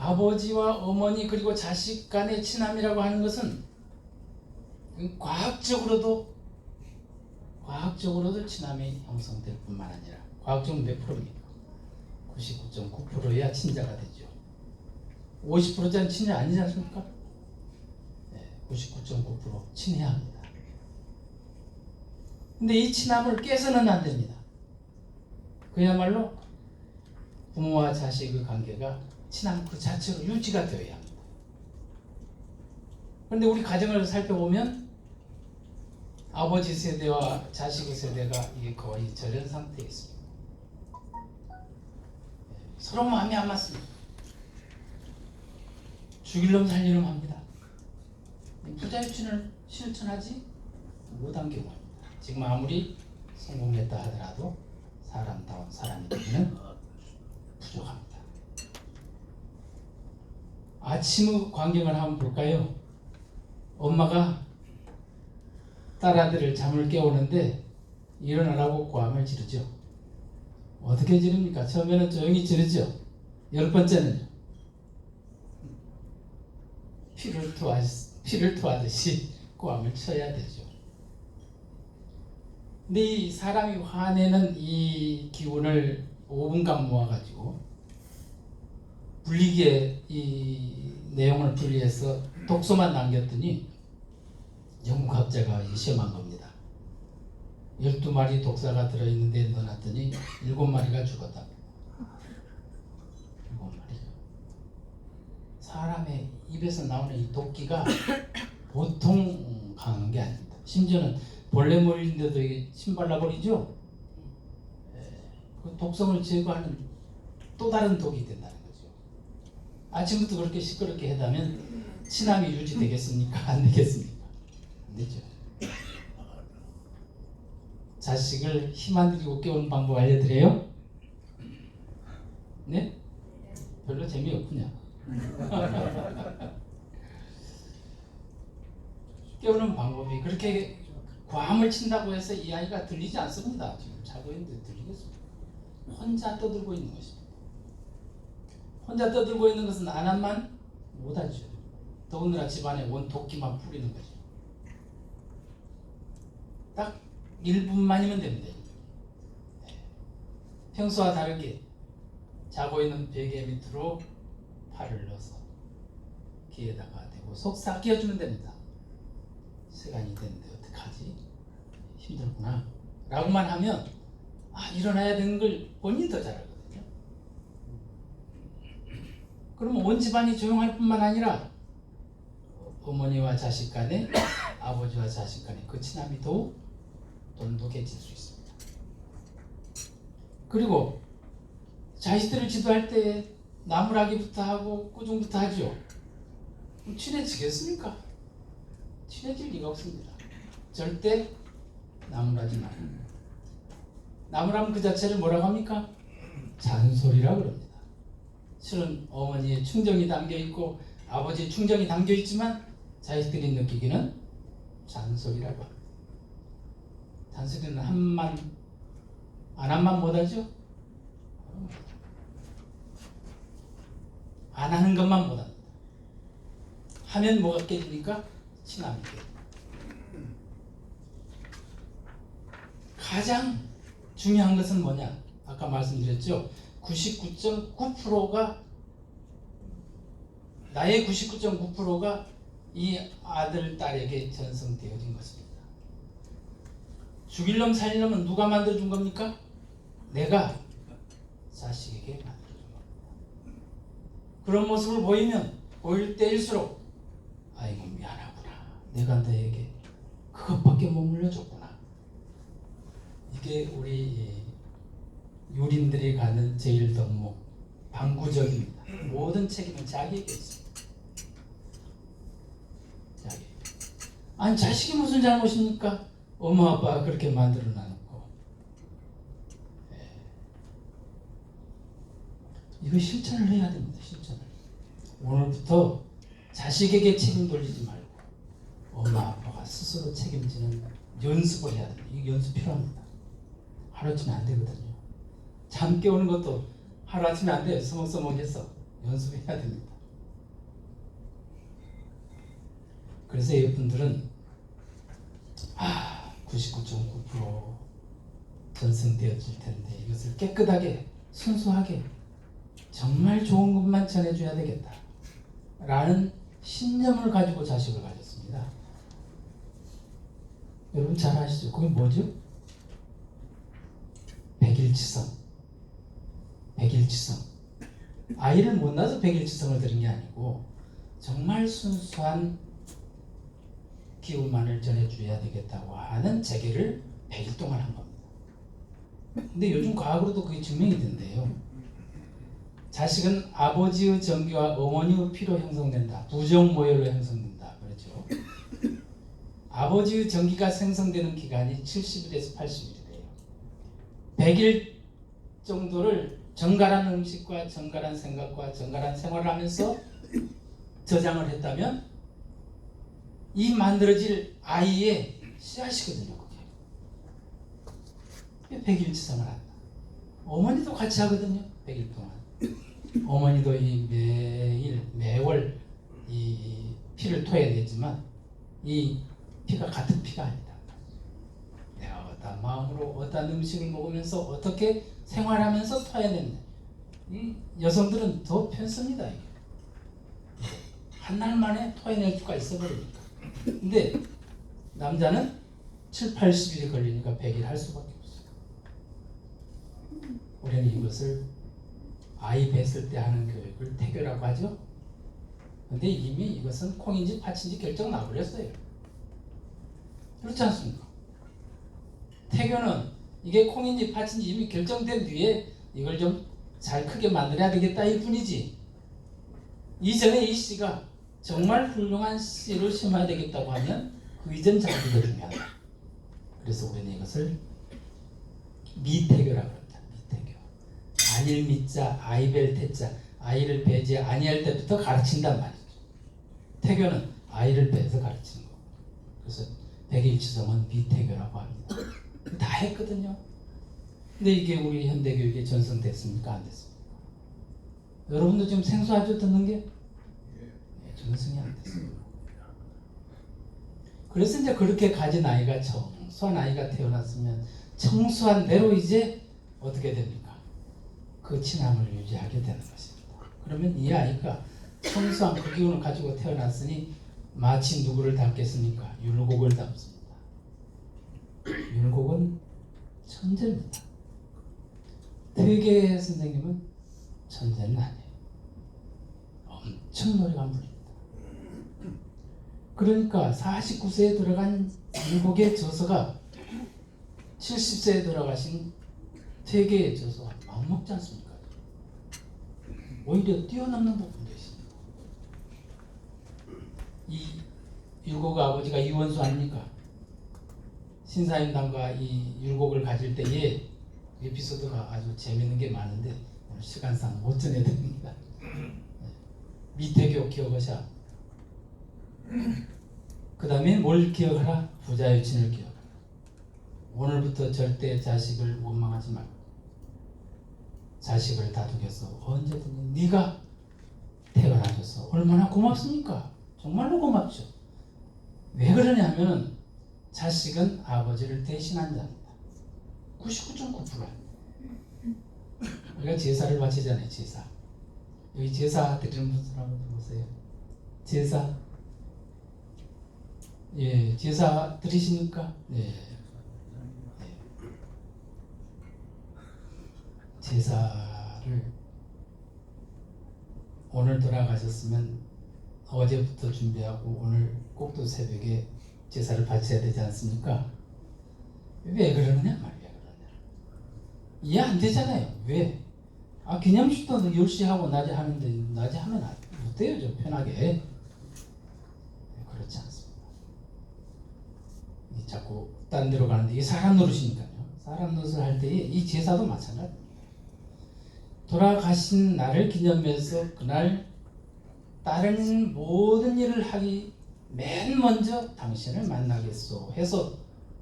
아버지와 어머니 그리고 자식 간의 친함이라고 하는 것은 과학적으로도 친함이 형성될 뿐만 아니라, 과학적으로 몇 프로입니까? 99.9%여야 친자가 되죠. 50%짜리 친자 아니지 않습니까? 99.9% 친해야 합니다. 근데 이 친함을 깨서는 안 됩니다. 그야말로 부모와 자식의 관계가 친함 그 자체로 유지가 되어야 합니다. 그런데 우리 가정을 살펴보면 아버지 세대와 자식의 세대가 이게 거의 절연 상태에 있습니다. 서로 마음이 안 맞습니다. 죽일 놈 살릴 놈 합니다. 부자유치를 실천하지 못한 경우입니다. 지금 아무리 성공했다 하더라도 사람다운 사람이 되기는 부족합니다. 아침의 광경을 한번 볼까요? 엄마가 딸아들을 잠을 깨우는데 일어나라고 고함을 지르죠. 어떻게 지릅니까? 처음에는 조용히 지르죠. 10번째는요. 피를 토하듯이 고함을 쳐야 되죠. 근데 이 사람이 화내는 이 기운을 5분간 모아가지고 분리기에 이 내용을 분리해서 독소만 남겼더니 연구학자가 시험한 겁니다. 12마리 독사가 들어있는데 넣어놨더니 7마리가 죽었다. 7마리죠. 사람의 입에서 나오는 이 독기가 보통 강한 게 아닙니다. 심지어는 벌레 물린데도 이게 침 발라버리죠. 그 독성을 제거하는 또 다른 독이 된다는 거죠. 아침부터 그렇게 시끄럽게 해다면 친함이 유지되겠습니까? 안 되겠습니까? 안 되죠. 자식을 힘 안 들이고 깨우는 방법 알려드려요? 네? 별로 재미없군요. 깨우는 방법이 그렇게 과음을 친다고 해서 이 아이가 들리지 않습니다. 지금 자고 있는데 들리겠습니까? 혼자 떠들고 있는 것입니다. 혼자 떠들고 있는 것은 안 한만 못하죠. 더군다나 집안에 원 도끼만 뿌리는 거죠. 딱 1분만이면 됩니다. 평소와 다르게 자고 있는 베개 밑으로 팔을 넣어서 귀에다가 대고 속삭 끼워주면 됩니다. 시간이 됐는데 어떡하지? 힘들구나 라고만 하면 일어나야 되는 걸 본인이 더 잘하거든요. 그러면 온 집안이 조용할 뿐만 아니라 어머니와 자식 간에, 아버지와 자식 간에 그 친함이 더욱 돈독해질 수 있습니다. 그리고 자식들을 지도할 때 나무라기부터 하고 꾸중부터 하죠. 그럼 친해지겠습니까? 친해질 리가 없습니다. 절대 나무라지 말아요. 나무라면 그 자체를 뭐라고 합니까? 잔소리라고 그럽니다. 실은 어머니의 충정이 담겨있고 아버지의 충정이 담겨있지만 자식들이 느끼기는 잔소리라고 합니다. 잔소리는 한만 안 한만 못하죠? 안 하는 것만 못합니다. 하면 뭐가 깨집니까? 친함이 깨집니다. 가장 중요한 것은 뭐냐? 아까 말씀드렸죠? 99.9%가 나의 99.9%가 이 아들, 딸에게 전성되어진 것입니다. 죽일 놈 살릴 놈은 누가 만들어준 겁니까? 내가 자식에게 만들어준 겁니다. 그런 모습을 보일 때일수록 아이고 미안하구나. 내가 너에게 그것밖에 못 물려줬구나. 이게 우리 유린들이 가는 제일 덕목 방구적입니다. 모든 책임은 자기에게 있습니다. 자기. 아니 자식이 무슨 잘못입니까? 엄마 아빠가 그렇게 만들어 놔놓고. 이거 실천을 해야 됩니다. 실천을. 오늘부터 자식에게 책임 돌리지 말고 엄마 아빠가 스스로 책임지는 연습을 해야 됩니다. 이 연습 필요합니다. 하루아침에 안 되거든요. 잠 깨우는 것도 하루아침에 안 돼요. 서먹서먹해서 연습해야 됩니다. 그래서 여러분들은 99.9% 전승되었을 텐데 이것을 깨끗하게 순수하게 정말 좋은 것만 전해줘야 되겠다 라는 신념을 가지고 자식을 가졌습니다. 여러분 잘 아시죠? 그게 뭐죠? 백일치성. 백일치성. 아이를 못 낳아서 백일치성을 들인 게 아니고 정말 순수한 기후만을 전해줘야 되겠다고 하는 재계를 100일 동안 한 겁니다. 근데 요즘 과학으로도 그게 증명이 된대요. 자식은 아버지의 정기와 어머니의 피로 형성된다. 부정모혈로 형성된다. 그렇죠. 아버지의 정기가 생성되는 기간이 70일에서 80일이래요. 100일 정도를 정갈한 음식과 정갈한 생각과 정갈한 생활을 하면서 저장을 했다면 이 만들어질 아이의 씨앗이거든요. 그게 100일치성을 한다. 어머니도 같이 하거든요. 100일 동안. 어머니도 이 매월 이 피를 토해내지만 이 피가 같은 피가 아니다. 내가 어떤 마음으로 어떤 음식을 먹으면서 어떻게 생활하면서 토해냈네. 이 여성들은 더 편습니다. 이게. 한 날 만에 토해낼 수가 있어버리니까. 근데 남자는 7, 80일이 걸리니까 100일 할 수밖에 없어요. 우리는 이것을 아이 뵀을 때 하는 교육을 태교라고 하죠. 근데 이미 이것은 콩인지 팥인지 결정 나버렸어요. 그렇지 않습니까? 태교는 이게 콩인지 팥인지 이미 결정된 뒤에 이걸 좀 잘 크게 만들어야 되겠다 일 뿐이지, 이전에 이 씨가 정말 훌륭한 씨를 심어야 되겠다고 하면 그 이전 작업이 중요하다. 그래서 우리는 이것을 미태교라고 합니다. 미태교. 아닐 미자, 아이벨 태자, 아이를 배제 아니할 때부터 가르친단 말이죠. 태교는 아이를 배서 가르치는 거고. 그래서 백일치성은 미태교라고 합니다. 다 했거든요. 근데 이게 우리 현대교육에 전승됐습니까? 안 됐습니까? 여러분도 지금 생소하죠? 듣는 게? 전승이 안 됐습니다. 그래서 이제 그렇게 가진 아이가 청소한 아이가 태어났으면 청소한 대로 이제 어떻게 됩니까? 그 친함을 유지하게 되는 것입니다. 그러면 이 아이가 청소한 그 기운을 가지고 태어났으니 마치 누구를 닮겠습니까? 율곡을 닮습니다. 율곡은 천재입니다. 퇴계 선생님은 천재는 아니에요. 엄청 노력한 분입니다. 그러니까 49세에 들어간 율곡의 저서가 70세에 들어가신 퇴계의 저서와 맞먹지 않습니까? 오히려 뛰어넘는 부분도 있습니다. 이 율곡 아버지가 이원수 아닙니까? 신사임당과 이 율곡을 가질 때의 에피소드가 아주 재밌는 게 많은데 오늘 시간상 못 전해드립니다. 미태교 기억하셔. 그 다음에 뭘 기억하라? 부자유친을 기억하라. 오늘부터 절대 자식을 원망하지 말고 자식을 다독여서 언제든지 네가 태어나줘서 얼마나 고맙습니까? 정말로 고맙죠. 왜 그러냐 하면 자식은 아버지를 대신한 자입니다. 99.9%. 우리가 제사를 바치잖아요. 제사. 여기 제사 드리는 분들 한번 보세요. 제사. 예, 제사 드리십니까? 네. 제사를 오늘 돌아가셨으면 어제부터 준비하고 오늘 꼭두 새벽에 제사를 바쳐야 되지 않습니까? 왜 그러느냐 말이야. 이해 안 되잖아요. 왜? 기념식도 10시 하고 낮에 하는데 낮에 하면 못 돼요. 좀 편하게. 그렇지 않습니다. 자꾸 딴 데로 가는데 이게 사람 노릇이니까요. 사람 노릇을 할 때에 이 제사도 마찬가지입니다. 돌아가신 날을 기념해서 그날 다른 모든 일을 하기 맨 먼저 당신을 만나겠소 해서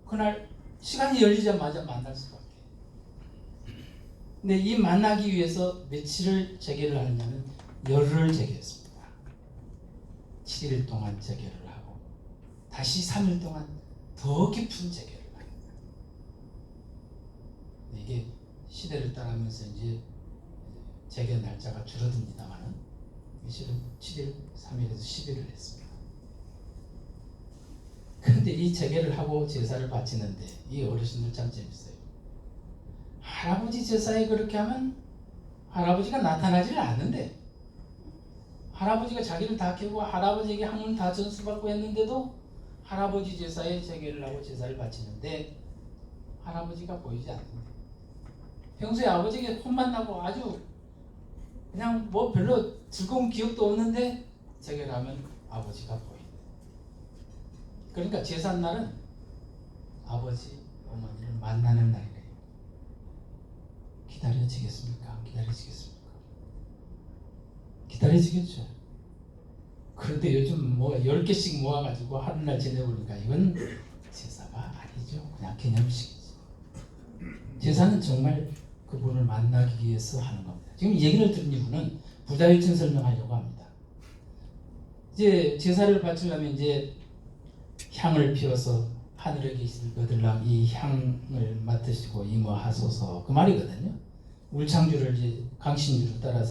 그날 시간이 열리자마자 만날 수밖에. 근데 이 만나기 위해서 며칠을 재개를 하느냐면 열흘을 재개했습니다. 7일 동안 재개를 하고 다시 3일 동안 더 깊은 재개를 합니다. 이게 시대를 따라가면서 이제 재개 날짜가 줄어듭니다만은 실은 7일, 3일에서 10일을 했습니다. 그런데 이 재개를 하고 제사를 바치는데 이 어르신들 참 재밌어요. 할아버지 제사에 그렇게 하면 할아버지가 나타나지를 않는데, 할아버지가 자기를 다 깨고 할아버지에게 항문 다 전수받고 했는데도 할아버지 제사에 재개를 하고 제사를 바치는데 할아버지가 보이지 않는다. 평소에 아버지에게 혼만 나고 아주 그냥 뭐 별로 즐거운 기억도 없는데 재개를 하면 아버지가 보인다. 그러니까 제삿날은 아버지, 어머니를 만나는 날이래요. 기다려지겠습니까? 안 기다려지겠습니까? 기다려지겠죠. 그런데 요즘 뭐 10개씩 모아가지고 하루날 지내보니까 이건 제사가 아니죠. 그냥 기념식이죠. 제사는 정말 그분을 만나기 위해서 하는 겁니다. 지금 얘기를 들은 이유는 부자일ችን 설명하려고 합니다. 이제 제사를 바치려면 이제 향을 피워서 하늘에 계실 거들랑 이 향을 맡으시고 임하소서 그 말이거든요. 울창주를 이제 강신주를 따라서